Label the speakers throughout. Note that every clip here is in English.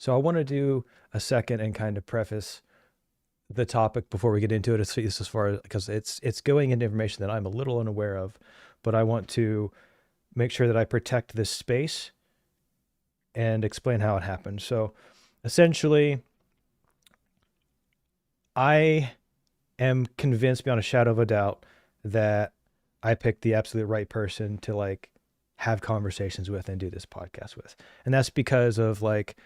Speaker 1: So I want to do a second and kind of preface the topic before we get into it, as far as because it's going into information that I'm a little unaware of, but I want to make sure that I protect this space and explain how it happened. So essentially, I am convinced beyond a shadow of a doubt that I picked the absolute right person to like have conversations with and do this podcast with. And that's because of like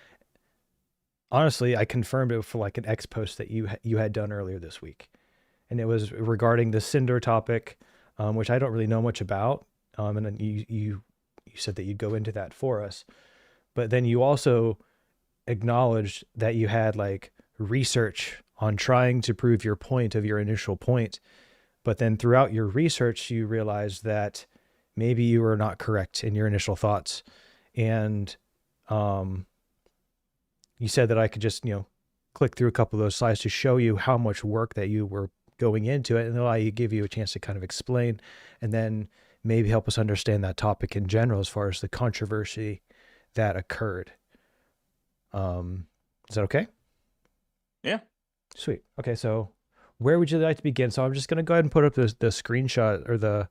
Speaker 1: honestly, I confirmed it for like an X post that you had done earlier this week, and it was regarding the Sinder topic, which I don't really know much about. And then you said that you'd go into that for us, but then you also acknowledged that you had like research on trying to prove your point of your initial point, but then throughout your research you realized that maybe you were not correct in your initial thoughts, and um, you said that I could just, click through a couple of those slides to show you how much work that you were going into it and allow you give you a chance to kind of explain and then maybe help us understand that topic in general as far as the controversy that occurred. Is that okay?
Speaker 2: Yeah.
Speaker 1: Sweet. Okay, so where would you like to begin? So I'm just going to go ahead and put up the screenshot or the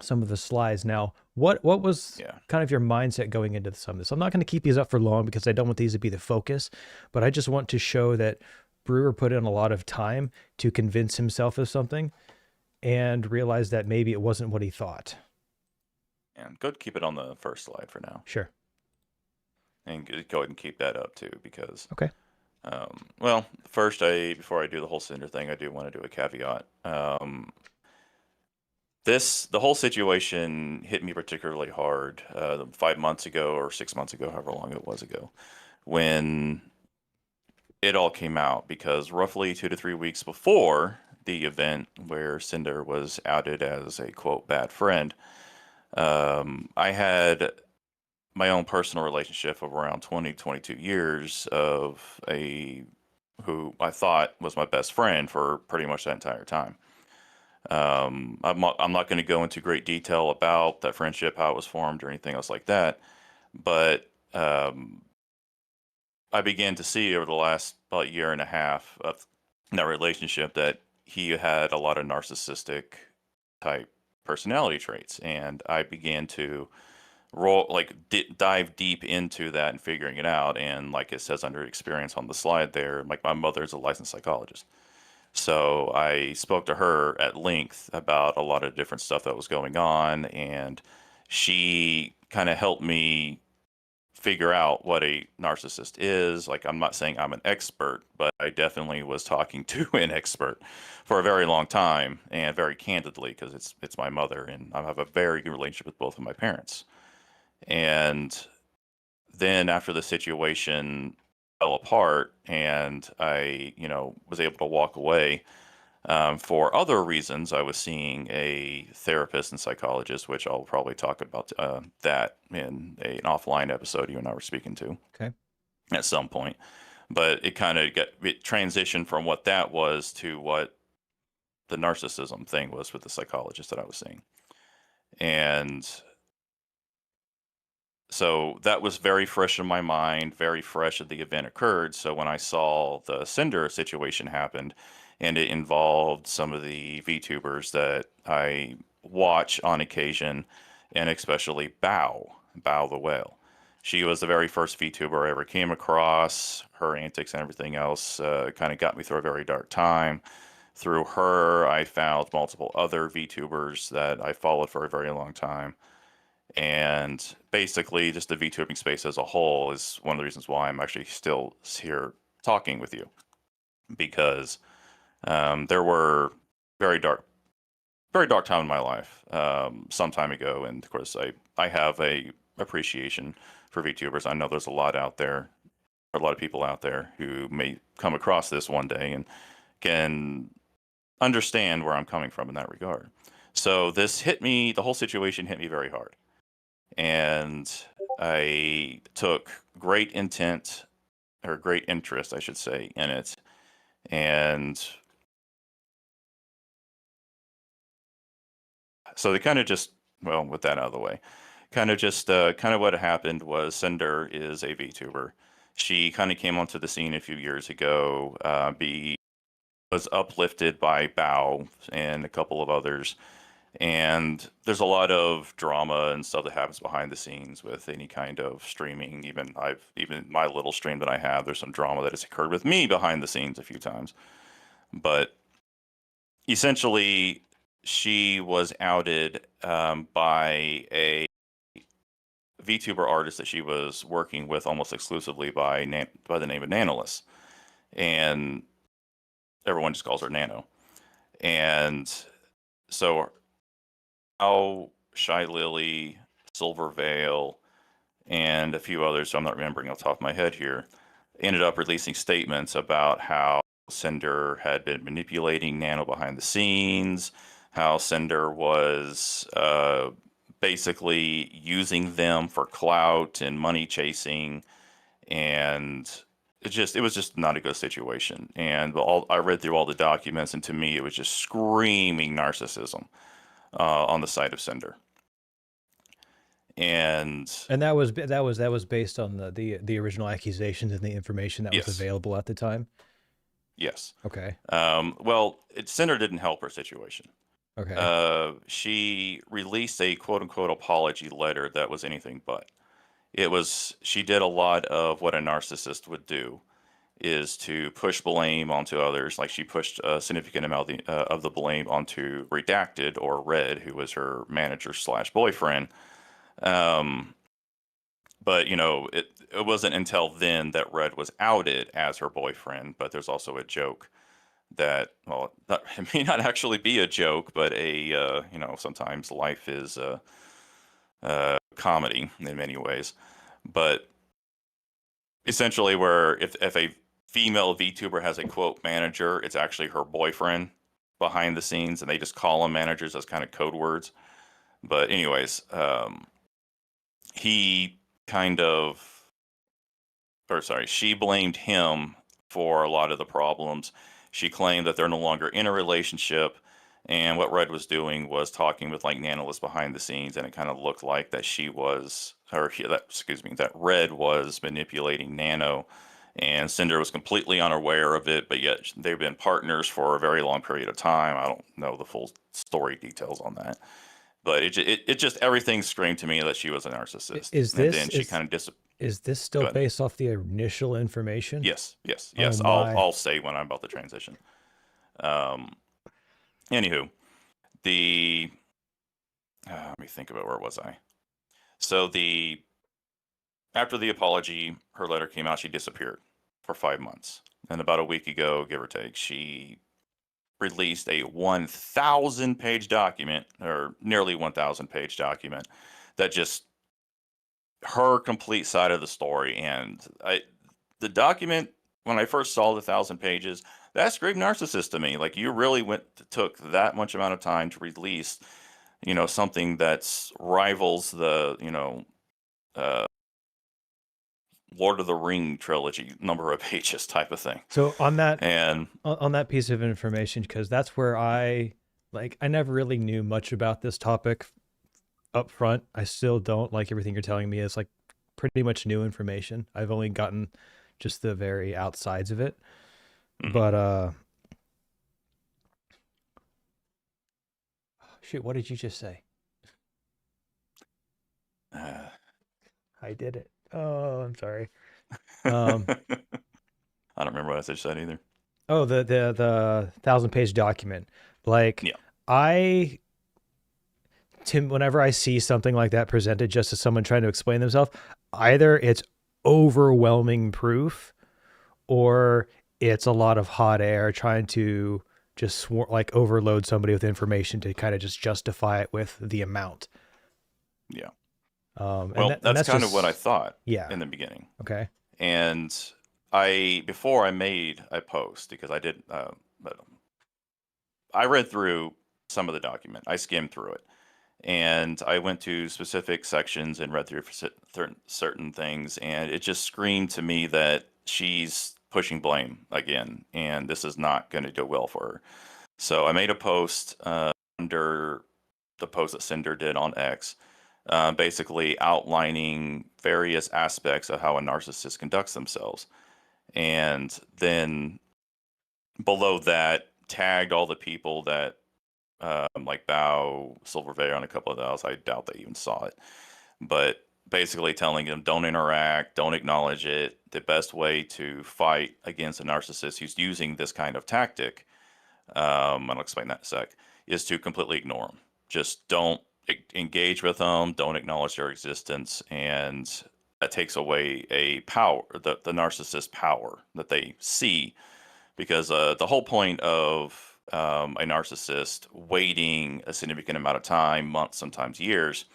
Speaker 1: some of the slides. Now, what was
Speaker 2: Yeah.
Speaker 1: kind of your mindset going into some of this? I'm not going to keep these up for long because I don't want these to be the focus, but I just want to show that Brewer put in a lot of time to convince himself of something and realize that maybe it wasn't what he thought.
Speaker 2: And go ahead and keep it on the first slide for now.
Speaker 1: Sure.
Speaker 2: And go ahead and keep that up too, because,
Speaker 1: Okay.
Speaker 2: well, first, before I do the whole Cinder thing, I do want to do a caveat. The whole situation hit me particularly hard 5 months ago or 6 months ago, however long it was ago, when it all came out, because roughly 2 to 3 weeks before the event where Cinder was outed as a quote bad friend, I had my own personal relationship of around 20, 22 years of who I thought was my best friend for pretty much that entire time. I'm not going to go into great detail about that friendship, how it was formed, or anything else like that, but I began to see over the last about year and a half of that relationship that he had a lot of narcissistic type personality traits, and I began to dive deep into that and figuring it out. And like it says under experience on the slide there, like my mother's a licensed psychologist, so I spoke to her at length about a lot of different stuff that was going on, and she kind of helped me figure out what a narcissist is. Like, I'm not saying I'm an expert, but I definitely was talking to an expert for a very long time and very candidly, because it's my mother and I have a very good relationship with both of my parents. And then after the situation fell apart and I, was able to walk away, for other reasons, I was seeing a therapist and psychologist, which I'll probably talk about that in an offline episode you and I were speaking to
Speaker 1: Okay.
Speaker 2: at some point. But it transitioned from what that was to what the narcissism thing was with the psychologist that I was seeing. And so that was very fresh in my mind, very fresh as the event occurred. So when I saw the Cinder situation happened, and it involved some of the VTubers that I watch on occasion, and especially Bao the whale. She was the very first VTuber I ever came across. Her antics and everything else kind of got me through a very dark time. Through her, I found multiple other VTubers that I followed for a very long time. And basically, just the VTubing space as a whole is one of the reasons why I'm actually still here talking with you. Because there were very dark, very dark time in my life some time ago, and of course, I have a appreciation for VTubers. I know there's a lot out there, a lot of people out there who may come across this one day and can understand where I'm coming from in that regard. So this hit me, the whole situation hit me very hard. And I took great intent, or great interest, I should say, in it. And so they kind of just, well, with that out of the way, kind of what happened was Sinder is a VTuber. She kind of came onto the scene a few years ago. Was uplifted by Bao and a couple of others. And there's a lot of drama and stuff that happens behind the scenes with any kind of streaming. Even my little stream that I have, there's some drama that has occurred with me behind the scenes a few times. But essentially, she was outed by a VTuber artist that she was working with almost exclusively by the name of Nanolus, and everyone just calls her Nano. And so, how Shy Lily, Silver Veil, and a few others, so I'm not remembering off the top of my head here, ended up releasing statements about how Cinder had been manipulating Nano behind the scenes, how Cinder was basically using them for clout and money chasing, and it was just not a good situation. And I read through all the documents, and to me, it was just screaming narcissism on the side of Cinder. And
Speaker 1: that was based on the original accusations and the information that was
Speaker 2: yes,
Speaker 1: available at the time.
Speaker 2: yes.
Speaker 1: Okay.
Speaker 2: Well, Cinder didn't help her situation.
Speaker 1: Okay.
Speaker 2: She released a quote unquote apology letter that was anything but. She did a lot of what a narcissist would do, is to push blame onto others. Like she pushed a significant amount of the blame onto Redacted, or Red, who was her manager slash boyfriend. But it wasn't until then that Red was outed as her boyfriend. But there's also a joke that, well, it may not actually be a joke, but sometimes life is comedy in many ways. But essentially, where if a female VTuber has a quote manager, it's actually her boyfriend behind the scenes, and they just call them managers as kind of code words. But anyways, he kind of, or sorry, she blamed him for a lot of the problems. She claimed that they're no longer in a relationship, and what Red was doing was talking with like Nanolist behind the scenes, and it kind of looked like that that Red was manipulating Nano, and Cinder was completely unaware of it, but yet they've been partners for a very long period of time. I don't know the full story details on that, but it just everything screamed to me that she was a narcissist.
Speaker 1: Is
Speaker 2: And
Speaker 1: this
Speaker 2: then she kind of
Speaker 1: is this still based off the initial information?
Speaker 2: Yes, yes,
Speaker 1: Oh
Speaker 2: yes.
Speaker 1: my.
Speaker 2: I'll say when I'm about to transition. Um, Anywho, the let me think about where was I. So after the apology, her letter came out. She disappeared for 5 months, and about a week ago, give or take, she released a 1,000-page document, or nearly 1,000-page document, that just her complete side of the story. And the document, when I first saw the 1,000 pages, that's great narcissist to me. Like, you really took that much amount of time to release, something that's rivals the, uh, Lord of the Ring trilogy number of pages type of thing.
Speaker 1: So
Speaker 2: And
Speaker 1: on that piece of information, because that's where I never really knew much about this topic up front. I still don't. Like, everything you're telling me is like pretty much new information. I've only gotten just the very outsides of it. But shoot, what did you just say? I did it. Oh, I'm sorry.
Speaker 2: I don't remember what I said either.
Speaker 1: Oh, the 1,000-page document. Like,
Speaker 2: Yeah.
Speaker 1: Whenever I see something like that presented just as someone trying to explain themselves, either it's overwhelming proof, or it's a lot of hot air trying to just overload somebody with information to kind of just justify it with the amount.
Speaker 2: Yeah.
Speaker 1: Well,
Speaker 2: that's kind of what I thought
Speaker 1: in
Speaker 2: the beginning.
Speaker 1: Okay.
Speaker 2: And before I made a post, because but I read through some of the document. I skimmed through it, and I went to specific sections and read through certain things, and it just screamed to me that she's pushing blame again, and this is not going to go well for her. So I made a post under the post that Cinder did on X, basically outlining various aspects of how a narcissist conducts themselves. And then below that, tagged all the people that, like Bao, Silverveil, and a couple of those. I doubt they even saw it. But basically telling them don't interact, don't acknowledge it. The best way to fight against a narcissist who's using this kind of tactic, I'll explain that in a sec, is to completely ignore them. Just don't engage with them, don't acknowledge their existence, and that takes away a power, the narcissist power that they see. Because the whole point of a narcissist waiting a significant amount of time, months, sometimes years,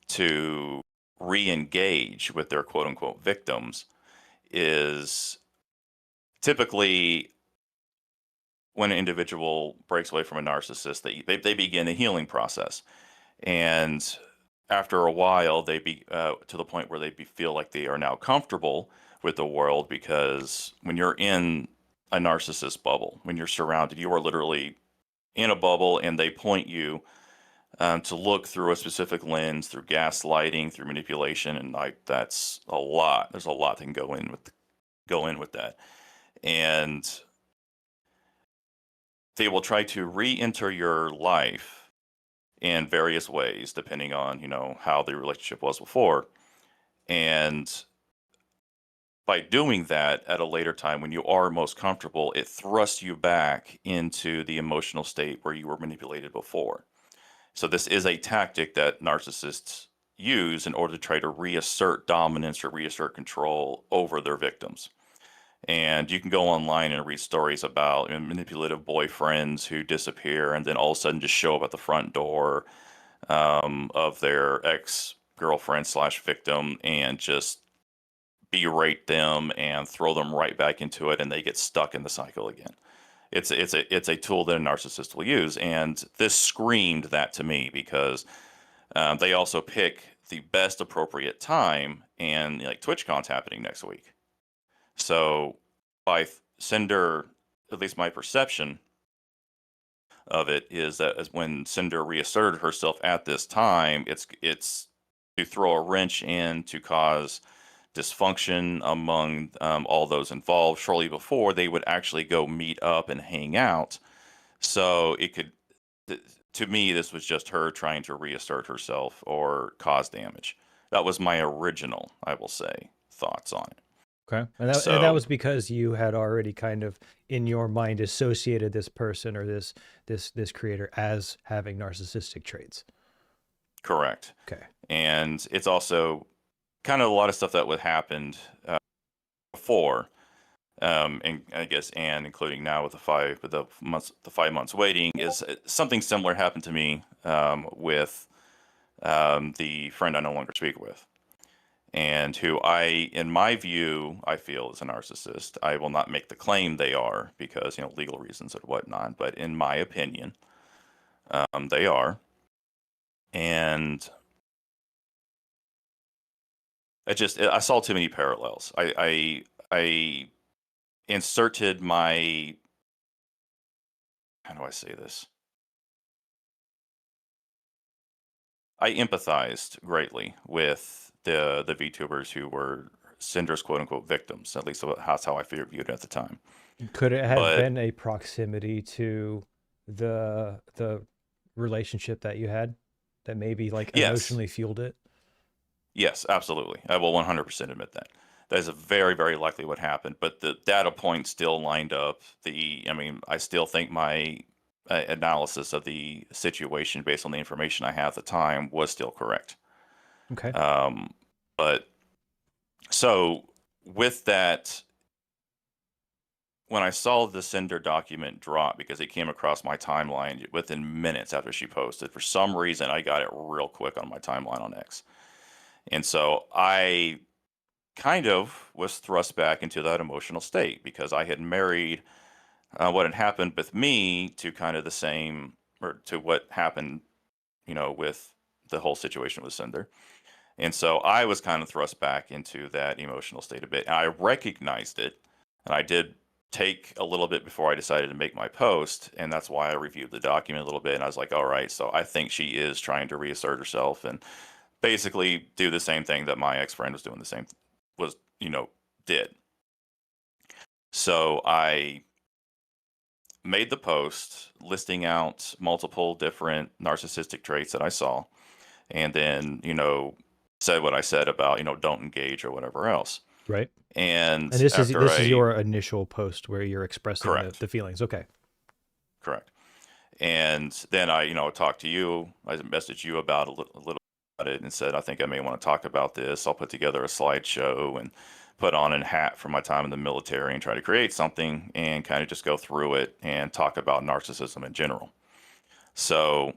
Speaker 2: to re-engage with their quote unquote victims is typically when an individual breaks away from a narcissist, they begin a healing process. And after a while, they be to the point where feel like they are now comfortable with the world, because when you're in a narcissist bubble, when you're surrounded, you are literally in a bubble, and they point you to look through a specific lens, through gaslighting, through manipulation, and like that's a lot. There's a lot that can go in with that, and they will try to re-enter your life in various ways, depending on how the relationship was before, and by doing that at a later time when you are most comfortable, it thrusts you back into the emotional state where you were manipulated before. So this is a tactic that narcissists use in order to try to reassert dominance or reassert control over their victims. And you can go online and read stories about manipulative boyfriends who disappear and then all of a sudden just show up at the front door of their ex-girlfriend slash victim and just berate them and throw them right back into it, and they get stuck in the cycle again. It's a tool that a narcissist will use, and this screamed that to me because they also pick the best appropriate time, and like TwitchCon's happening next week. So by Sinder, at least my perception of it is that as when Sinder reasserted herself at this time, it's to throw a wrench in to cause dysfunction among all those involved. Shortly before they would actually go meet up and hang out, so it could. To me, this was just her trying to reassert herself or cause damage. That was my original, I will say, thoughts on it.
Speaker 1: Okay. And that
Speaker 2: So
Speaker 1: was because you had already kind of in your mind associated this person or this creator as having narcissistic traits.
Speaker 2: correct,
Speaker 1: Okay.
Speaker 2: and it's also kind of a lot of stuff that would happened before, and I guess, and including now with the 5 months waiting, is something similar happened to me with the friend I no longer speak with, and who in my view, I feel is a narcissist. I will not make the claim they are because legal reasons and whatnot, but in my opinion, they are, and I saw too many parallels. I inserted my, how do I say this? I empathized greatly with the VTubers who were Cinder's quote unquote victims. At least that's how I viewed it at the time.
Speaker 1: Could it have
Speaker 2: But
Speaker 1: been a proximity to the relationship that you had that maybe like
Speaker 2: yes,
Speaker 1: emotionally fueled it?
Speaker 2: yes, absolutely. I will 100% admit that. That is a very, very likely what happened. But the data points still lined up. I mean, I still think my analysis of the situation based on the information I had at the time was still correct.
Speaker 1: Okay.
Speaker 2: Um, but so with that, when I saw the Cinder document drop, because it came across my timeline within minutes after she posted, for some reason I got it real quick on my timeline on X. And so I kind of was thrust back into that emotional state because I had married what had happened with me to kind of the same, or to what happened, with the whole situation with Cinder. And so I was kind of thrust back into that emotional state a bit. And I recognized it. And I did take a little bit before I decided to make my post. And that's why I reviewed the document a little bit. And I was like, all right, so I think she is trying to reassert herself. And basically do the same thing that my ex-friend was doing did. So I made the post listing out multiple different narcissistic traits that I saw, and then, said what I said about, don't engage or whatever else.
Speaker 1: Right.
Speaker 2: And
Speaker 1: And this is
Speaker 2: after
Speaker 1: this is
Speaker 2: I
Speaker 1: your initial post where you're expressing
Speaker 2: correct,
Speaker 1: the feelings. Okay.
Speaker 2: correct. And then I, talked to you. I messaged you about a little about it and said, I think I may want to talk about this. I'll put together a slideshow and put on a hat from my time in the military and try to create something and kind of just go through it and talk about narcissism in general. So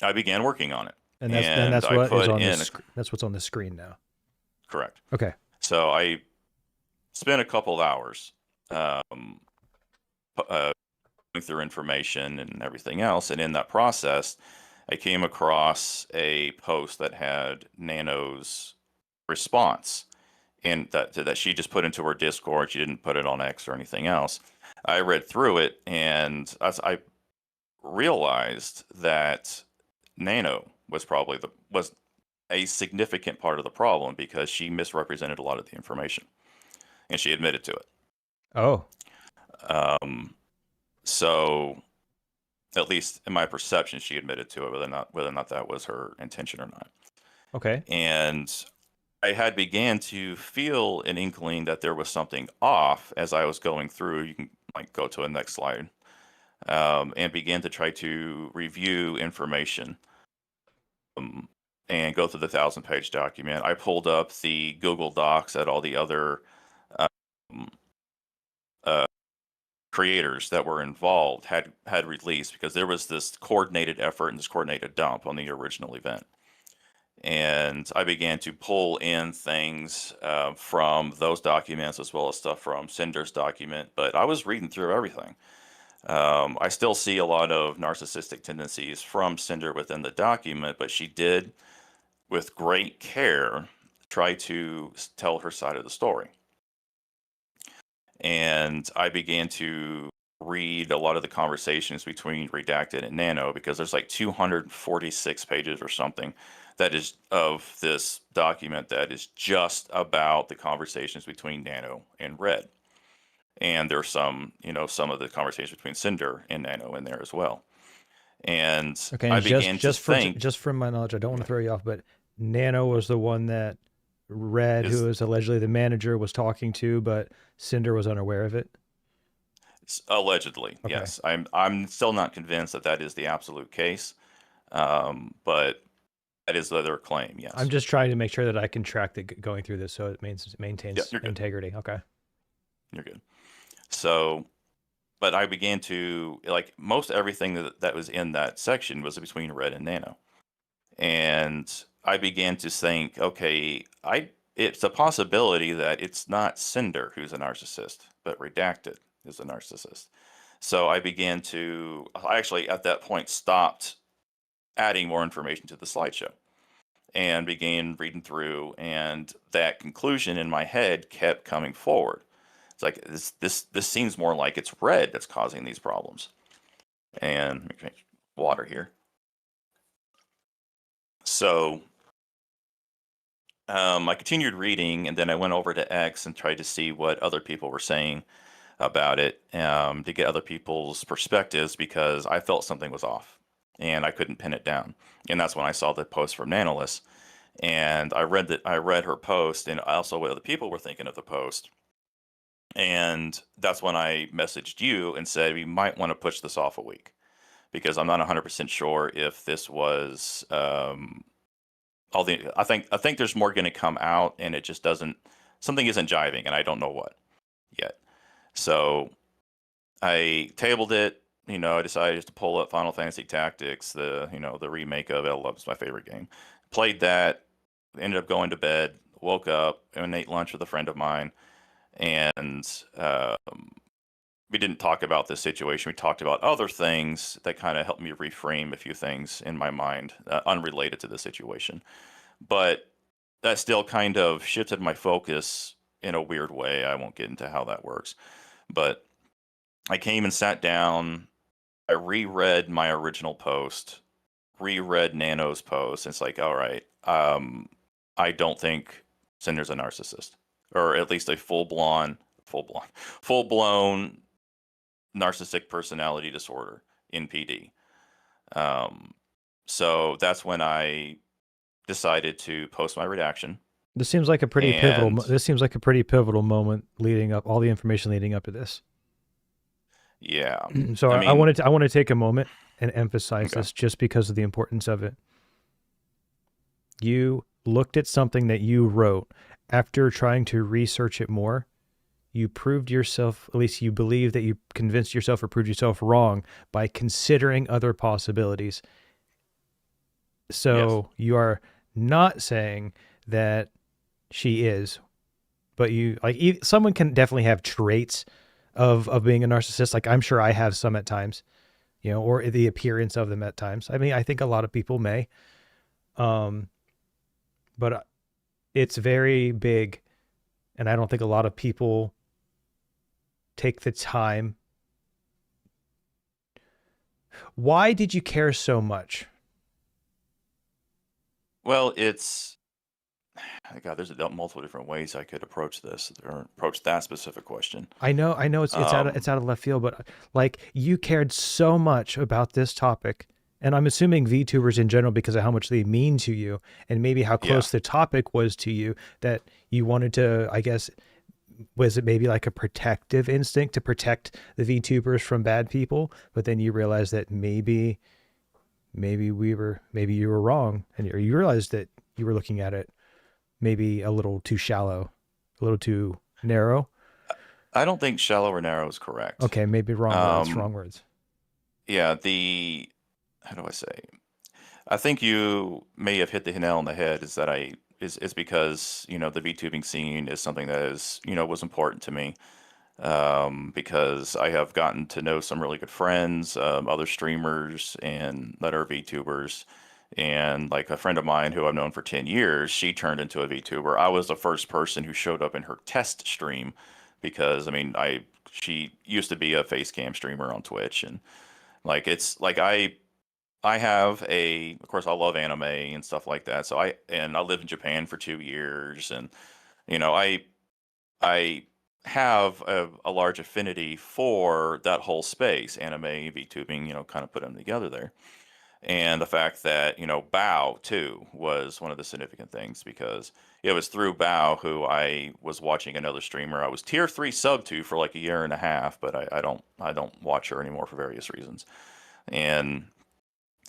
Speaker 2: I began working on it,
Speaker 1: And
Speaker 2: and
Speaker 1: that's
Speaker 2: I
Speaker 1: what is
Speaker 2: put
Speaker 1: on
Speaker 2: in
Speaker 1: that's what's on the screen now.
Speaker 2: correct.
Speaker 1: Okay.
Speaker 2: So I spent a couple of hours um, going through information and everything else, and in that process, I came across a post that had Nano's response, and that she just put into her Discord. She didn't put it on X or anything else. I read through it, and I realized that Nano was a significant part of the problem because she misrepresented a lot of the information, and she admitted to it.
Speaker 1: Oh.
Speaker 2: Um, so at least in my perception, she admitted to it, whether or not that was her intention or not.
Speaker 1: Okay.
Speaker 2: And I had began to feel an inkling that there was something off as I was going through. You can like go to the next slide, and began to try to review information, um, and go through the 1,000-page document. I pulled up the Google Docs that all the other um, uh, creators that were involved had released, because there was this coordinated effort and this coordinated dump on the original event. And I began to pull in things from those documents as well as stuff from Sinder's document. But I was reading through everything. I still see a lot of narcissistic tendencies from Sinder within the document, but she did, with great care, try to tell her side of the story. And I began to read a lot of the conversations between Redacted and Nano, because there's like 246 pages or something that is of this document that is just about the conversations between Nano and Red. And there's some of the conversations between Cinder and Nano in there as well. And
Speaker 1: Okay.
Speaker 2: I
Speaker 1: And
Speaker 2: began to think,
Speaker 1: just from my knowledge, I don't want to throw you off, but Nano was the one that Red, who
Speaker 2: is
Speaker 1: was allegedly the manager, was talking to, but Cinder was unaware of it.
Speaker 2: allegedly,
Speaker 1: Okay.
Speaker 2: yes. I'm still not convinced that that is the absolute case, but that is their claim.
Speaker 1: I'm
Speaker 2: Yes.
Speaker 1: just trying to make sure that I can track the going through this so it
Speaker 2: Yeah,
Speaker 1: maintains
Speaker 2: you're good.
Speaker 1: integrity. Okay.
Speaker 2: You're good. So, but I began to like most everything that was in that section was between Red and Nano, and I began to think, okay, it's a possibility that it's not Cinder who's a narcissist, but Redacted is a narcissist. So I actually at that point stopped adding more information to the slideshow and began reading through, and that conclusion in my head kept coming forward. It's like this seems more like it's Red that's causing these problems. And let me drink water here. So I continued reading, and then I went over to X and tried to see what other people were saying about it, to get other people's perspectives, because I felt something was off and I couldn't pin it down. And that's when I saw the post from Nanolis, and I read her post and also what other people were thinking of the post. And that's when I messaged you and said we might want to push this off a week, because I'm not 100% sure if this was all the. I think there's more going to come out, and it just doesn't. Something isn't jiving, and I don't know what yet. So I tabled it. I decided just to pull up Final Fantasy Tactics, the remake of it. It's my favorite game. Played that. Ended up going to bed. Woke up and ate lunch with a friend of mine, and we didn't talk about this situation. We talked about other things that kind of helped me reframe a few things in my mind, unrelated to the situation. But that still kind of shifted my focus in a weird way. I won't get into how that works. But I came and sat down. I reread my original post, reread Nano's post. And it's like, all right, um, I don't think Sinder's a narcissist, or at least a full blown narcissistic personality disorder (NPD). Um, so that's when I decided to post my redaction.
Speaker 1: This seems like a pretty pivotal.
Speaker 2: And
Speaker 1: This seems like a pretty pivotal moment leading up. All the information leading up to this.
Speaker 2: yeah,
Speaker 1: So
Speaker 2: I
Speaker 1: I
Speaker 2: mean,
Speaker 1: wanted to. I want to take a moment and emphasize
Speaker 2: okay,
Speaker 1: this just because of the importance of it. You looked at something that you wrote after trying to research it more. You proved yourself, at least you believe that you convinced yourself or proved yourself wrong by considering other possibilities.
Speaker 2: yes,
Speaker 1: So you are not saying that she is, but you like someone can definitely have traits of being a narcissist. Like I'm sure I have some at times, or the appearance of them at times. I mean, I think a lot of people may, um, but it's very big, and I don't think a lot of people take the time. Why did you care so much?
Speaker 2: well, God, there's multiple different ways I could approach this or approach that specific question.
Speaker 1: I know
Speaker 2: Um,
Speaker 1: it's out of left field, but like you cared so much about this topic, and I'm assuming VTubers in general because of how much they mean to you, and maybe how
Speaker 2: yeah,
Speaker 1: close the topic was to you, that you wanted to, I guess, was it maybe like a protective instinct to protect the VTubers from bad people, but then you realized that maybe you were wrong, and you realized that you were looking at it maybe a little too shallow, a little too narrow.
Speaker 2: I don't think shallow or narrow is correct.
Speaker 1: Okay, maybe wrong words,
Speaker 2: Um,
Speaker 1: wrong words.
Speaker 2: yeah, how do I say? I think you may have hit the nail on the head. Is because the VTubing scene is something that is was important to me, because I have gotten to know some really good friends, other streamers, and that are VTubers. And like a friend of mine who I've known for 10 years, she turned into a VTuber. I was the first person who showed up in her test stream because, I mean, she used to be a face cam streamer on Twitch. And like, it's like, of course, I love anime and stuff like that. And I lived in Japan for 2 years, and, you know, I have a large affinity for that whole space, anime, VTubing, kind of put them together there. And the fact that, Bao too was one of the significant things because it was through Bao who I was watching another streamer. I was tier 3 sub to for like a year and a half, but I don't watch her anymore for various reasons. And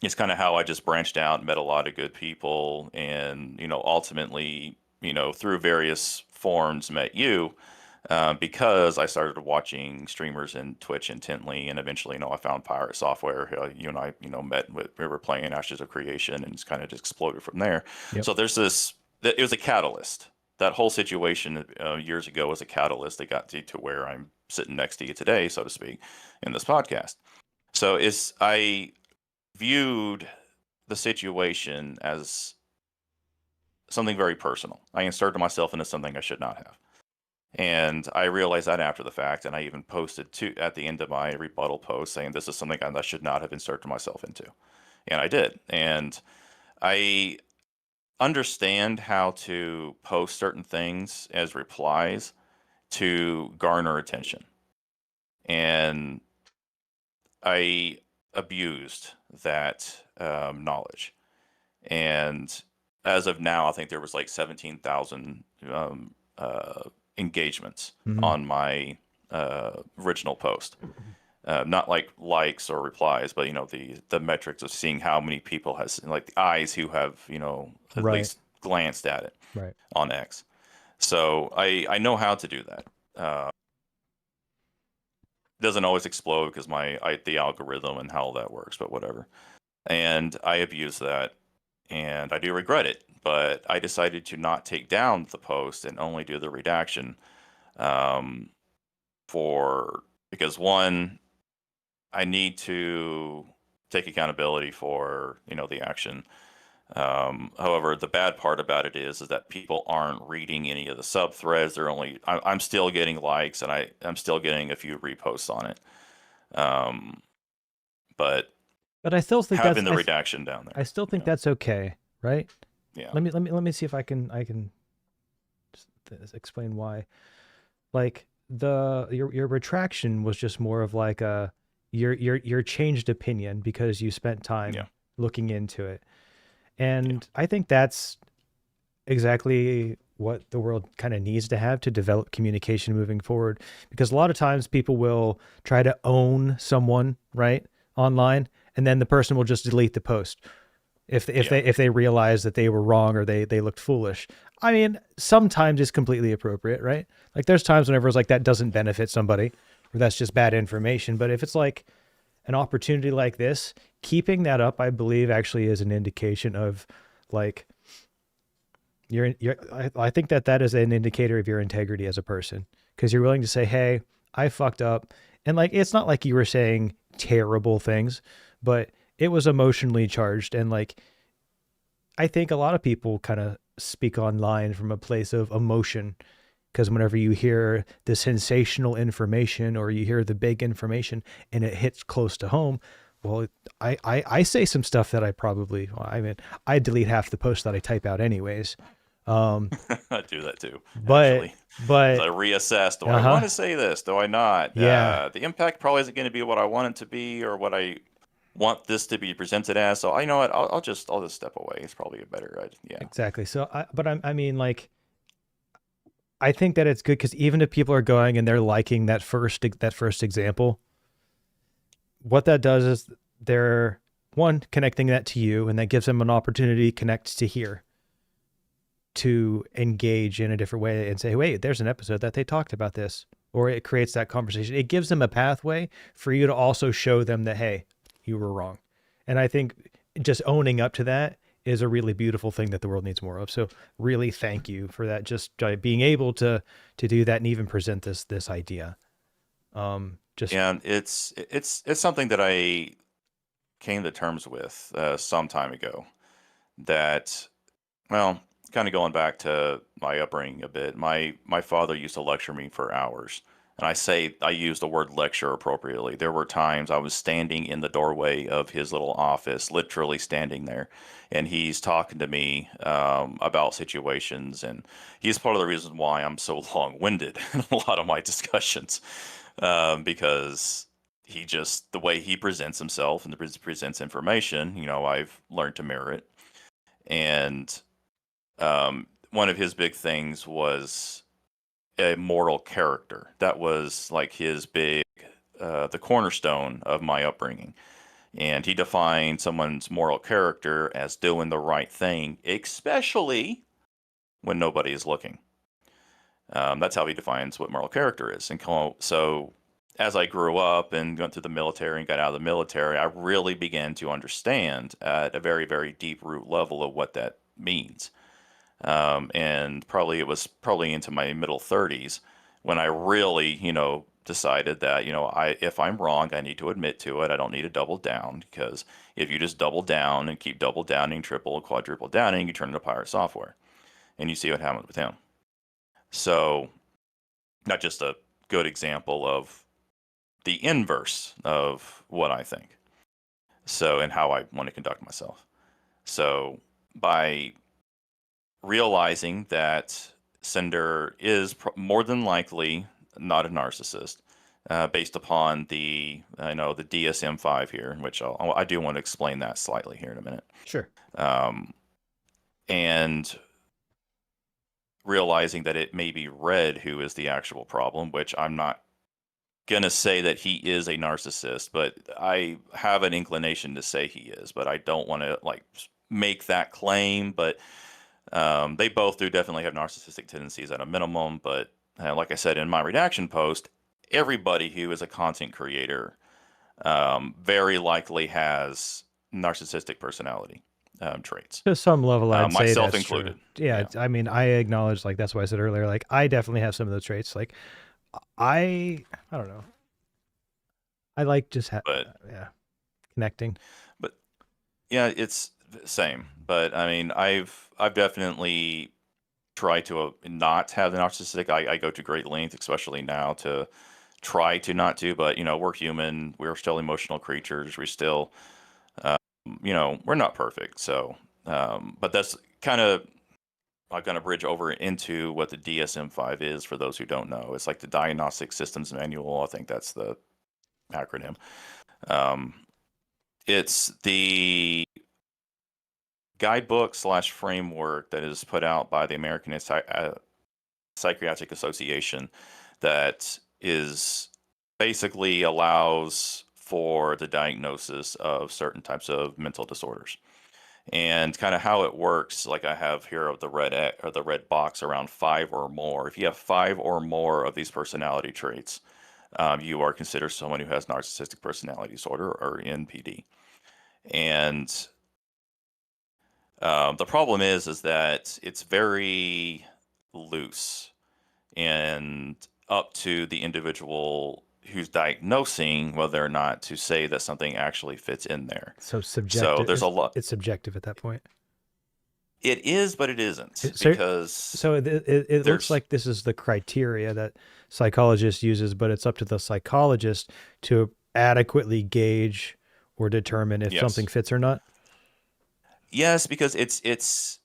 Speaker 2: it's kind of how I just branched out, met a lot of good people, and ultimately, through various forms, met you, because I started watching streamers and Twitch intently, and eventually, I found Pirate Software. You and I, met. We were playing Ashes of Creation, and it's kind of just exploded from there.
Speaker 1: Yep.
Speaker 2: So there's this. It was a catalyst. That whole situation years ago was a catalyst that got to where I'm sitting next to you today, so to speak, in this podcast. So I viewed the situation as something very personal. I inserted myself into something I should not have. And I realized that after the fact, and I even posted at the end of my rebuttal post saying this is something I should not have inserted myself into. And I did. And I understand how to post certain things as replies to garner attention. And I abused that knowledge. And as of now, I think there was like 17,000 engagements
Speaker 1: Mm-hmm.
Speaker 2: on my original post. Not like likes or replies, but the metrics of seeing how many people has like the eyes who have at
Speaker 1: Right.
Speaker 2: least glanced at it
Speaker 1: Right.
Speaker 2: on X. So I know how to do that. Doesn't always explode because the algorithm and how that works, but whatever. And I abuse that, and I do regret it. But I decided to not take down the post and only do the redaction, um, because one, I need to take accountability for the action. However, the bad part about it is that people aren't reading any of the sub threads. I'm still getting likes, and I'm still getting a few reposts on it. Um, but
Speaker 1: But I still think
Speaker 2: having the redaction down
Speaker 1: I
Speaker 2: there,
Speaker 1: still think that's okay, right?
Speaker 2: Yeah.
Speaker 1: Let me see if I can explain why. Like your retraction was just more of like a your changed opinion because you spent
Speaker 2: Yeah.
Speaker 1: time looking into it.
Speaker 2: Yeah.
Speaker 1: And I think that's exactly what the world kind of needs to have to develop communication moving forward, because a lot of times people will try to own someone, right, online, and then the person will just delete the post
Speaker 2: Yeah.
Speaker 1: if they realize that they were wrong or they looked foolish. I mean, sometimes it's completely appropriate, right? Like there's times whenever it's like that doesn't benefit somebody or that's just bad information, but if it's like an opportunity like this, keeping that up, I believe, actually is an indication of like I think that that is an indicator of your integrity as a person, because you're willing to say, "Hey, I fucked up," and like it's not like you were saying terrible things, but it was emotionally charged, and like I think a lot of people kind of speak online from a place of emotion, because whenever you hear the sensational information or you hear the big information and it hits close to home, well, I say some stuff that I probably, well, I mean, I delete half the posts that I type out anyways. Um,
Speaker 2: I do that too,
Speaker 1: but
Speaker 2: actually. As I
Speaker 1: but
Speaker 2: reassess, do I
Speaker 1: uh-huh.
Speaker 2: want to say this? Do I not?
Speaker 1: Yeah,
Speaker 2: The impact probably isn't going to be what I want it to be or what I want this to be presented as. So I know what, I'll just step away. It's probably a better, yeah.
Speaker 1: exactly. So I mean like I think that it's good because even if people are going and they're liking that first example, what that does is they're one connecting that to you, and that gives them an opportunity to connect to here, to engage in a different way and say, wait, there's an episode that they talked about this, or it creates that conversation. It gives them a pathway for you to also show them that, hey, you were wrong. And I think just owning up to that is a really beautiful thing that the world needs more of. So really thank you for that, just being able to do that and even present this idea. Just
Speaker 2: And it's something that I came to terms with some time ago that, well, kind of going back to my upbringing a bit, my father used to lecture me for hours. And I say I use the word lecture appropriately. There were times I was standing in the doorway of his little office, literally standing there, and he's talking to me about situations. And he's part of the reason why I'm so long-winded in a lot of my discussions, because he just the way he presents himself and presents information, I've learned to mirror it. And one of his big things was a moral character. That was like his big, the cornerstone of my upbringing. And he defined someone's moral character as doing the right thing, especially when nobody is looking. That's how he defines what moral character is. And so, as I grew up and went through the military and got out of the military, I really began to understand at a very, very deep root level of what that means. And probably it was probably into my middle 30s when I really, decided that, if I'm wrong, I need to admit to it. I don't need to double down, because if you just double down and keep double downing, triple, quadruple downing, you turn into pirate software. And you see what happened with him. So, not just a good example of the inverse of what I think. So, and how I want to conduct myself. So, by realizing that Sinder is more than likely not a narcissist, based upon the the DSM-5 here, which I do want to explain that slightly here in a minute.
Speaker 1: sure.
Speaker 2: Um, and realizing that it may be Red who is the actual problem, which I'm not gonna say that he is a narcissist, but I have an inclination to say he is, but I don't want to like make that claim. But they both do definitely have narcissistic tendencies at a minimum. But like I said in my redaction post, everybody who is a content creator very likely has narcissistic personality traits,
Speaker 1: To some level, I'd say
Speaker 2: myself
Speaker 1: that's true.
Speaker 2: included.
Speaker 1: Yeah,
Speaker 2: Yeah,
Speaker 1: I mean, I acknowledge, like that's why I said earlier, like I definitely have some of those traits. Like I don't know. I like just
Speaker 2: but
Speaker 1: yeah, connecting.
Speaker 2: but yeah, it's same. But I mean, I've definitely try to not have the narcissistic. I go to great length, especially now, to try to not to. But we're human. We're still emotional creatures. We still, we're not perfect. So, but that's kind of I'm going to bridge over into what the DSM-5 is for those who don't know. It's like the Diagnostic Systems Manual. I think that's the acronym. Um, it's the guidebook slash framework that is put out by the American Psychiatric Association that is basically allows for the diagnosis of certain types of mental disorders. And kind of how it works, like I have here of the red box around 5 or more. If you have 5 or more of these personality traits, you are considered someone who has narcissistic personality disorder or NPD. And the problem is that it's very loose and up to the individual who's diagnosing whether or not to say that something actually fits in there.
Speaker 1: So
Speaker 2: So
Speaker 1: subjective.
Speaker 2: there's a lot.
Speaker 1: It's subjective at that point.
Speaker 2: It is, but it isn't
Speaker 1: So,
Speaker 2: because
Speaker 1: so it looks
Speaker 2: there's
Speaker 1: like this is the criteria that psychologist uses, but it's up to the psychologist to adequately gauge or determine if something
Speaker 2: yes,
Speaker 1: fits or not.
Speaker 2: yes, because it's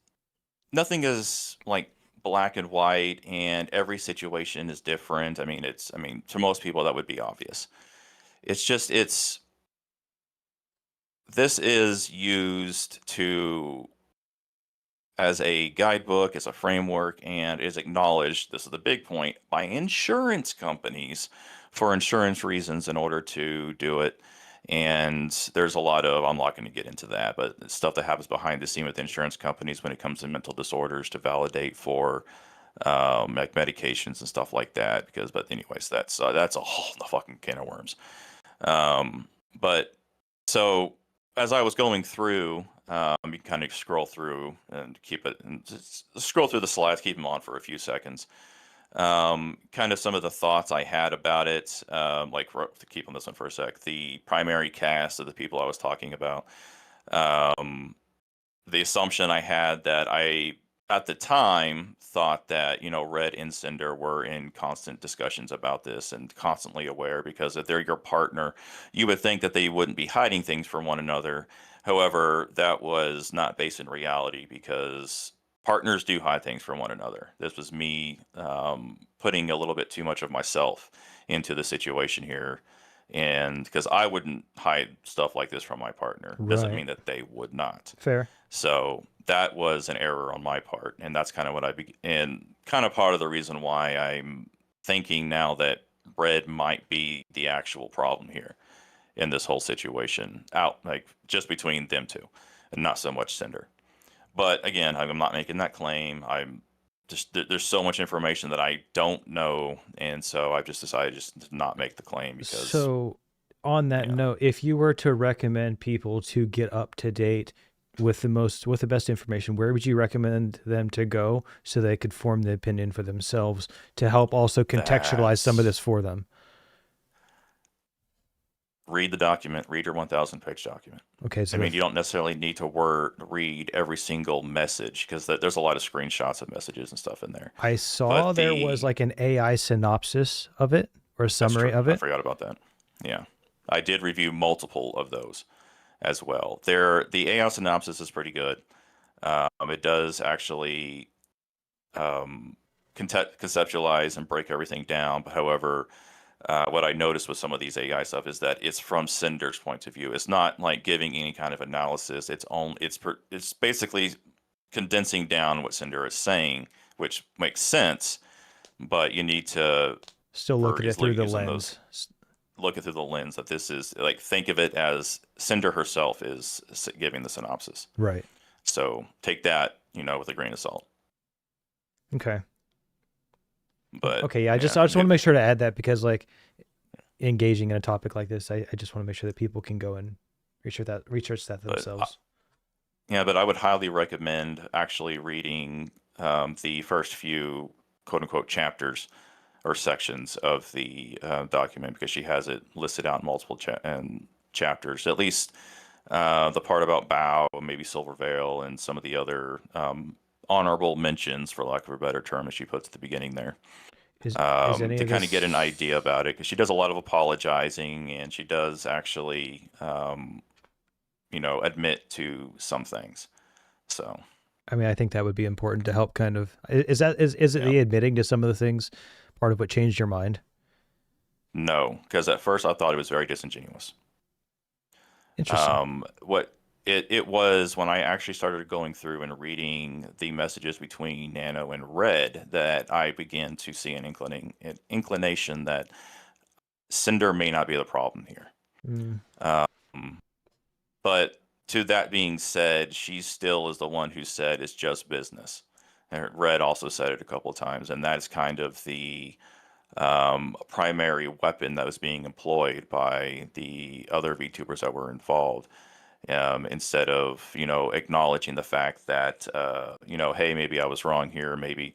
Speaker 2: nothing is like black and white, and every situation is different. I mean to most people that would be obvious. It's just it's this is used to as a guidebook, as a framework, and is acknowledged, this is the big point, by insurance companies for insurance reasons in order to do it. And there's a lot of, I'm not going to get into that, but stuff that happens behind the scene with insurance companies when it comes to mental disorders to validate for like medications and stuff like that. Because, but anyways, that's a whole fucking can of worms. But so as I was going through, you kind of scroll through and keep it, and just scroll through the slides, keep them on for a few seconds. Kind of some of the thoughts I had about it, to keep on this one for a sec, the primary cast of the people I was talking about, um, the assumption I had that I, at the time, thought that, Red and Cinder were in constant discussions about this and constantly aware because if they're your partner, you would think that they wouldn't be hiding things from one another. However, that was not based in reality because partners do hide things from one another. This was me putting a little bit too much of myself into the situation here. And because I wouldn't hide stuff like this from my partner, doesn't
Speaker 1: Right.
Speaker 2: mean that they would not.
Speaker 1: Fair.
Speaker 2: So that was an error on my part, and that's kind of what and kind of part of the reason why I'm thinking now that Red might be the actual problem here in this whole situation, out like just between them two, and not so much Cinder. But again, I'm not making that claim. I'm just there's so much information that I don't know, and so I've just decided just to not make the claim because
Speaker 1: So, on that
Speaker 2: yeah,
Speaker 1: note, if you were to recommend people to get up to date with the best information, where would you recommend them to go so they could form the opinion for themselves to help also contextualize some of
Speaker 2: that's
Speaker 1: this for them?
Speaker 2: read the document, read your 1,000-page document.
Speaker 1: Okay,
Speaker 2: I
Speaker 1: so
Speaker 2: mean, you don't necessarily need to read every single message because there's a lot of screenshots of messages and stuff in there.
Speaker 1: I saw
Speaker 2: But
Speaker 1: there was like an AI synopsis of it or a
Speaker 2: that's
Speaker 1: summary
Speaker 2: true.
Speaker 1: of
Speaker 2: I
Speaker 1: it.
Speaker 2: forgot about that. Yeah, I did review multiple of those as well. The AI synopsis is pretty good. It does actually um, conceptualize and break everything down. But however, what I noticed with some of these AI stuff is that it's from Cinder's point of view. It's not like giving any kind of analysis. It's basically condensing down what Cinder is saying, which makes sense. But you need to,
Speaker 1: Still look
Speaker 2: for
Speaker 1: at it
Speaker 2: is
Speaker 1: through the
Speaker 2: using those,
Speaker 1: lens.
Speaker 2: look it through the lens that this is like think of it as Cinder herself is giving the synopsis.
Speaker 1: Right.
Speaker 2: So take that, with a grain of salt.
Speaker 1: Okay.
Speaker 2: But
Speaker 1: Okay. Yeah.
Speaker 2: yeah,
Speaker 1: I just want to make sure to add that because like engaging in a topic like this, I just want to make sure that people can go and research that
Speaker 2: but
Speaker 1: themselves.
Speaker 2: yeah, but I would highly recommend actually reading the first few quote unquote chapters or sections of the document because she has it listed out in multiple chapters. At least the part about Bow, maybe Silver Veil, and some of the other honorable mentions, for lack of a better term, as she puts at the beginning there,
Speaker 1: Is any
Speaker 2: to
Speaker 1: of
Speaker 2: kind of get an
Speaker 1: this
Speaker 2: idea about it because she does a lot of apologizing and she does actually, admit to some things. So.
Speaker 1: I mean, I think that would be important to help kind of is it
Speaker 2: Yeah.
Speaker 1: the admitting to some of the things part of what changed your mind?
Speaker 2: No, because at first I thought it was very disingenuous.
Speaker 1: Interesting.
Speaker 2: What it was when I actually started going through and reading the messages between Nano and Red that I began to see an inclination that Cinder may not be the problem here.
Speaker 1: Mm.
Speaker 2: Um, but to that being said, she still is the one who said it's just business. And Red also said it a couple of times, and that's kind of the primary weapon that was being employed by the other VTubers that were involved. Instead of acknowledging the fact that hey, maybe I was wrong here, maybe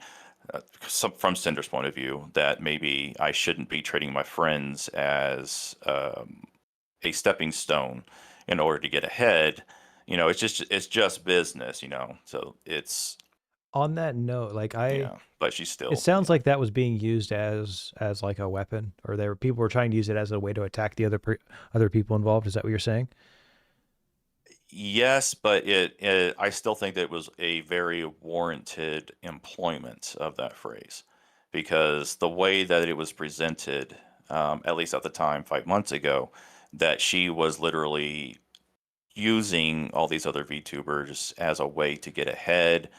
Speaker 2: from Cinder's point of view, that maybe I shouldn't be treating my friends as a stepping stone in order to get ahead. It's just business. So it's
Speaker 1: On that note, like
Speaker 2: yeah, but she's
Speaker 1: it
Speaker 2: still
Speaker 1: sounds like that was being used as like a weapon, or there were people were trying to use it as a way to attack the other people involved. Is that what you're saying?
Speaker 2: yes, but I still think that it was a very warranted employment of that phrase because the way that it was presented, at least at the time, 5 months ago, that she was literally using all these other VTubers as a way to get ahead.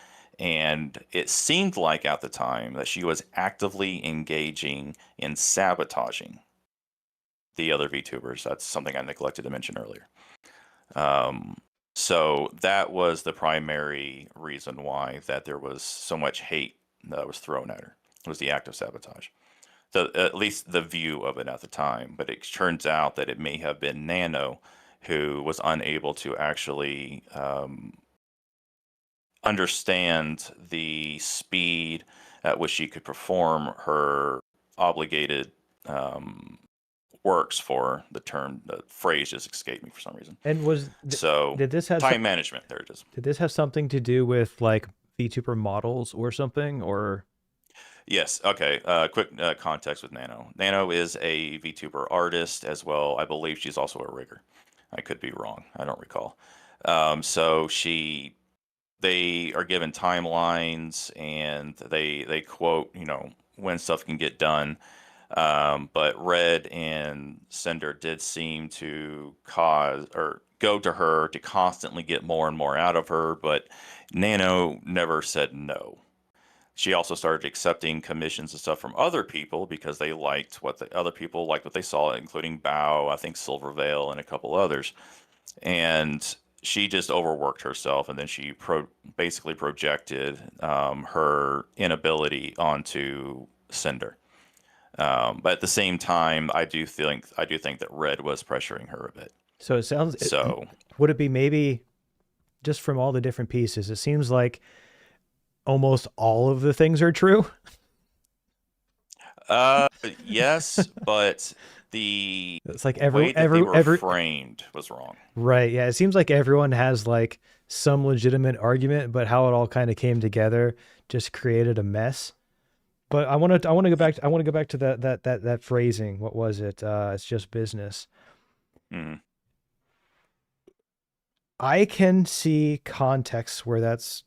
Speaker 2: And it seemed like at the time that she was actively engaging in sabotaging the other VTubers. That's something I neglected to mention earlier. Um, so that was the primary reason why that there was so much hate that was thrown at her. It was the act of sabotage. So at least the view of it at the time. But it turns out that it may have been Nano who was unable to actually understand the speed at which she could perform her obligated um, works for the phrase just escaped me for some reason.
Speaker 1: And
Speaker 2: So
Speaker 1: did this have
Speaker 2: time management, there it is.
Speaker 1: did this have something to do with like VTuber models or something? Or
Speaker 2: Yes. Okay. Quick context with Nano. Nano is a VTuber artist as well. I believe she's also a rigger. I could be wrong. I don't recall. So they are given timelines and they quote, when stuff can get done. But Red and Cinder did seem to cause or go to her to constantly get more and more out of her, but Nano never said no. She also started accepting commissions and stuff from other people because they liked what the other people liked what they saw, including Bao, I think Silvervale, and a couple others. And she just overworked herself, and then she basically projected her inability onto Cinder. But at the same time, I do think that Red was pressuring her a bit.
Speaker 1: so it sounds
Speaker 2: So,
Speaker 1: would it be maybe just from all the different pieces? It seems like almost all of the things are true.
Speaker 2: uh, yes, but the
Speaker 1: It's like
Speaker 2: way that they were framed was wrong.
Speaker 1: right. Yeah. It seems like everyone has like some legitimate argument, but how it all kind of came together just created a mess. But I want to go back to that phrasing. What was it? It's just business.
Speaker 2: Mm,
Speaker 1: I can see contexts where that's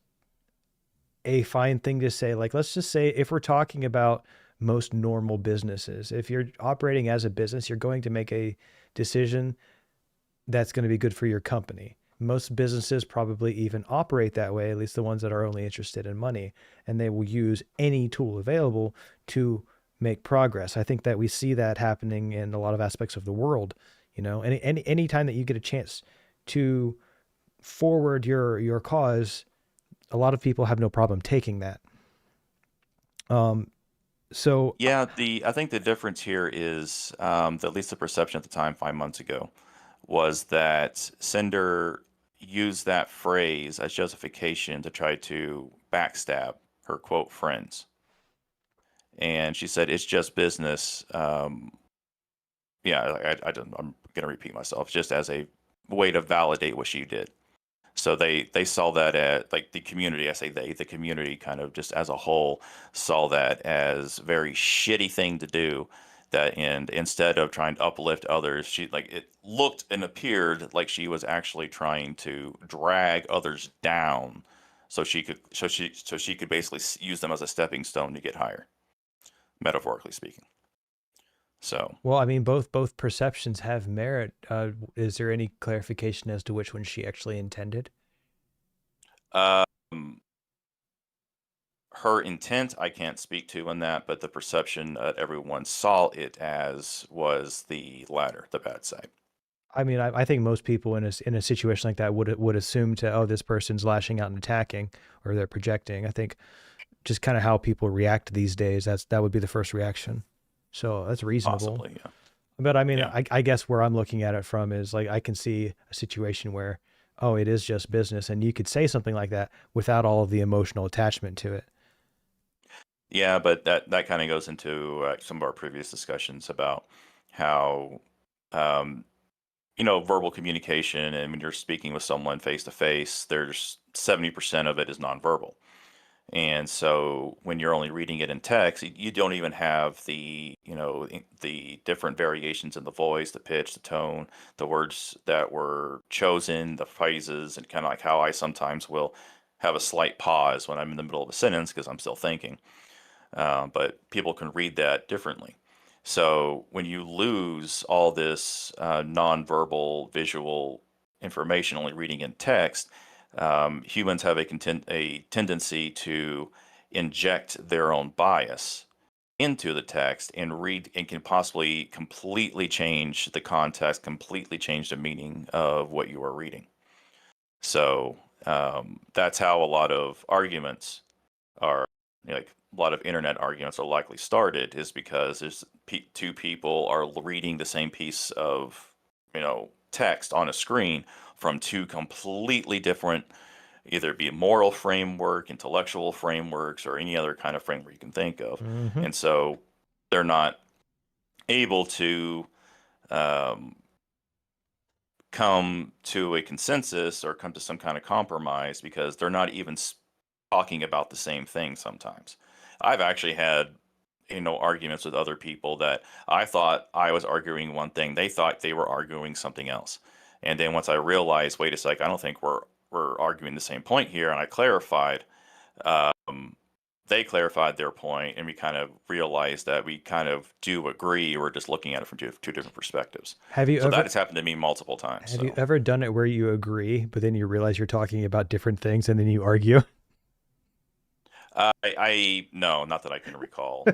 Speaker 1: a fine thing to say. Like, let's just say if we're talking about most normal businesses, if you're operating as a business, you're going to make a decision that's going to be good for your company. Most businesses probably even operate that way, at least the ones that are only interested in money, and they will use any tool available to make progress. I think that we see that happening in a lot of aspects of the world. Any time that you get a chance to forward your cause, a lot of people have no problem taking that. Um, so
Speaker 2: yeah, the I think the difference here is at least the perception at the time, 5 months ago, was that Cinder used that phrase as justification to try to backstab her quote friends. And she said, it's just business. Yeah, I'm going to repeat myself just as a way to validate what she did. So they saw that at like the community. I say the community kind of just as a whole saw that as very shitty thing to do. That and instead of trying to uplift others, she like it looked and appeared like she was actually trying to drag others down so she could basically use them as a stepping stone to get higher, metaphorically speaking. So,
Speaker 1: Well, I mean, both perceptions have merit. Is there any clarification as to which one she actually intended?
Speaker 2: um, her intent I can't speak to on that, but the perception that everyone saw it as was the latter, the bad side.
Speaker 1: I mean, I think most people in a situation like that would assume to, oh, this person's lashing out and attacking, or they're projecting. I think just kind of how people react these days, that would be the first reaction. So that's reasonable.
Speaker 2: Possibly, yeah.
Speaker 1: But I mean,
Speaker 2: Yeah.
Speaker 1: I guess where I'm looking at it from is like I can see a situation where, oh, it is just business, and you could say something like that without all of the emotional attachment to it.
Speaker 2: Yeah, but that kind of goes into some of our previous discussions about how um, verbal communication, and when you're speaking with someone face to face, there's 70% of it is nonverbal. And so when you're only reading it in text, you don't even have the different variations in the voice, the pitch, the tone, the words that were chosen, the phrases, and kind of like how I sometimes will have a slight pause when I'm in the middle of a sentence because I'm still thinking. But people can read that differently. So when you lose all this nonverbal visual information, only reading in text, humans have a tendency to inject their own bias into the text and read and can possibly completely change the context, completely change the meaning of what you are reading. So that's how a lot of arguments are, like a lot of internet arguments are likely started, is because there's two people are reading the same piece of text on a screen from two completely different, either be a moral framework, intellectual frameworks, or any other kind of framework you can think of.
Speaker 1: Mm-hmm.
Speaker 2: And so they're not able to um, come to a consensus or come to some kind of compromise because they're not even talking about the same thing sometimes. I've actually had arguments with other people that I thought I was arguing one thing, they thought they were arguing something else. And then once I realized, wait a sec, I don't think we're arguing the same point here, and I clarified, um, they clarified their point, and we kind of realized that we kind of do agree. We're just looking at it from two different perspectives.
Speaker 1: Have you
Speaker 2: So that
Speaker 1: ever
Speaker 2: has happened to me multiple times.
Speaker 1: have you
Speaker 2: So
Speaker 1: ever done it where you agree, but then you realize you're talking about different things, and then you argue?
Speaker 2: I no, not that I can recall,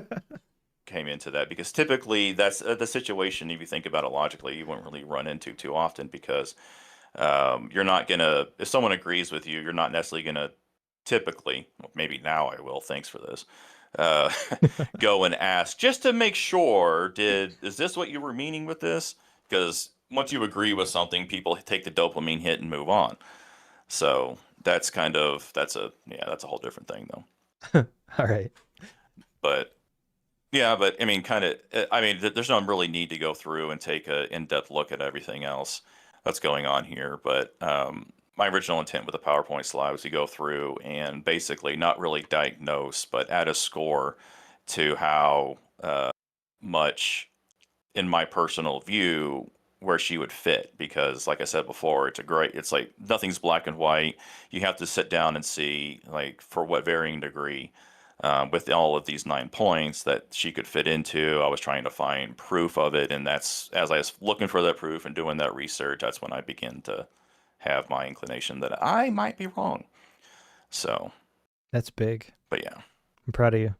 Speaker 2: came into that because typically that's the situation. If you think about it logically, you wouldn't really run into too often because you're not gonna. If someone agrees with you, you're not necessarily gonna typically. Well, maybe now I will. Thanks for this. Uh, go and ask just to make sure. Is this what you were meaning with this? Because once you agree with something, people take the dopamine hit and move on. So that's a whole different thing though.
Speaker 1: All right.
Speaker 2: But yeah, but I mean, there's no really need to go through and take a in-depth look at everything else that's going on here. But my original intent with the PowerPoint slide was to go through and basically not really diagnose, but add a score to how much, in my personal view, where she would fit. Because, like I said before, it's like nothing's black and white. You have to sit down and see, like, for what varying degree with all of these 9 points that she could fit into. I was trying to find proof of it, and that's as I was looking for that proof and doing that research, that's when I began to have my inclination that I might be wrong. So,
Speaker 1: That's big.
Speaker 2: but yeah,
Speaker 1: I'm proud of you.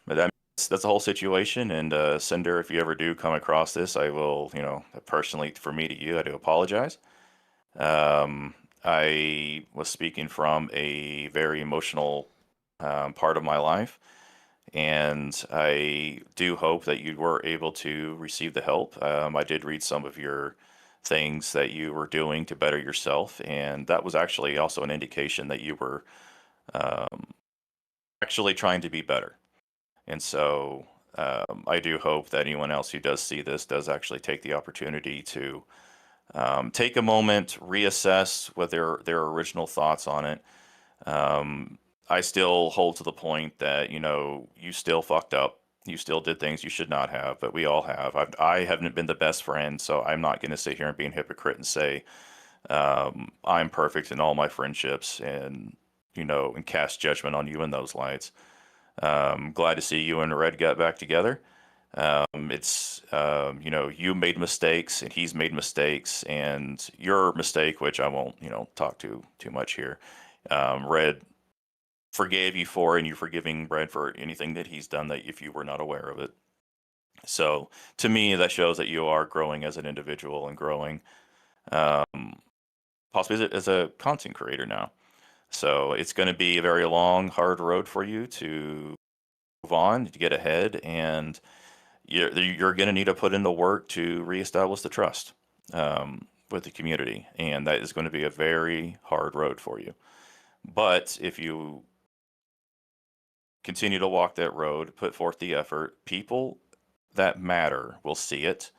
Speaker 2: but that's the whole situation. And Cinder, if you ever do come across this, I will, personally, for me to you, I do apologize. Um, I was speaking from a very emotional part of my life. And I do hope that you were able to receive the help. I did read some of your things that you were doing to better yourself, and that was actually also an indication that you were um, actually trying to be better. And so I do hope that anyone else who does see this does actually take the opportunity to take a moment, reassess what their original thoughts on it. Um, I still hold to the point that, you still fucked up. You still did things you should not have, but we all have. I haven't been the best friend, so I'm not going to sit here and be a hypocrite and say I'm perfect in all my friendships, and and cast judgment on you in those lights. Glad to see you and Red got back together. It's you made mistakes and he's made mistakes, and your mistake, which I won't talk too much here. Red forgave you for, and you're forgiving Red for anything that he's done that if you were not aware of it. So to me, that shows that you are growing as an individual and growing um, possibly as a content creator now. So it's going to be a very long, hard road for you to move on, to get ahead, and you're going to need to put in the work to reestablish the trust with the community, and that is going to be a very hard road for you. But if you continue to walk that road, put forth the effort, people that matter will see it,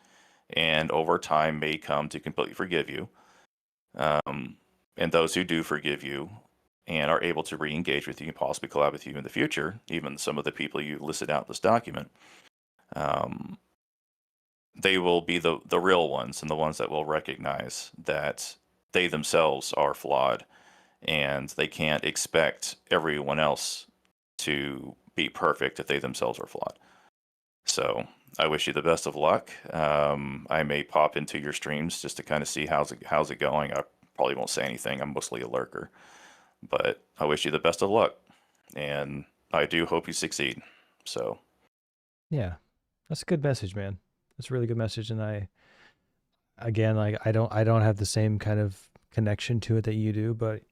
Speaker 2: and over time may come to completely forgive you. Um, and those who do forgive you and are able to re-engage with you and possibly collab with you in the future, even some of the people you listed out in this document, um, they will be the real ones and the ones that will recognize that they themselves are flawed, and they can't expect everyone else to be perfect if they themselves are flawed. So I wish you the best of luck. I may pop into your streams just to kind of see how's it going. I probably won't say anything. I'm mostly a lurker, but I wish you the best of luck, and I do hope you succeed. So
Speaker 1: Yeah, that's a good message, man. That's a really good message, and again, like I don't have the same kind of connection to it that you do, but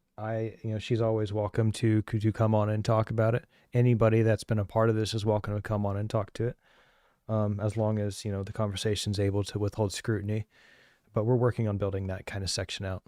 Speaker 1: she's always welcome to come on and talk about it. Anybody that's been a part of this is welcome to come on and talk to it, as long as the conversation's able to withhold scrutiny. But we're working on building that kind of section out.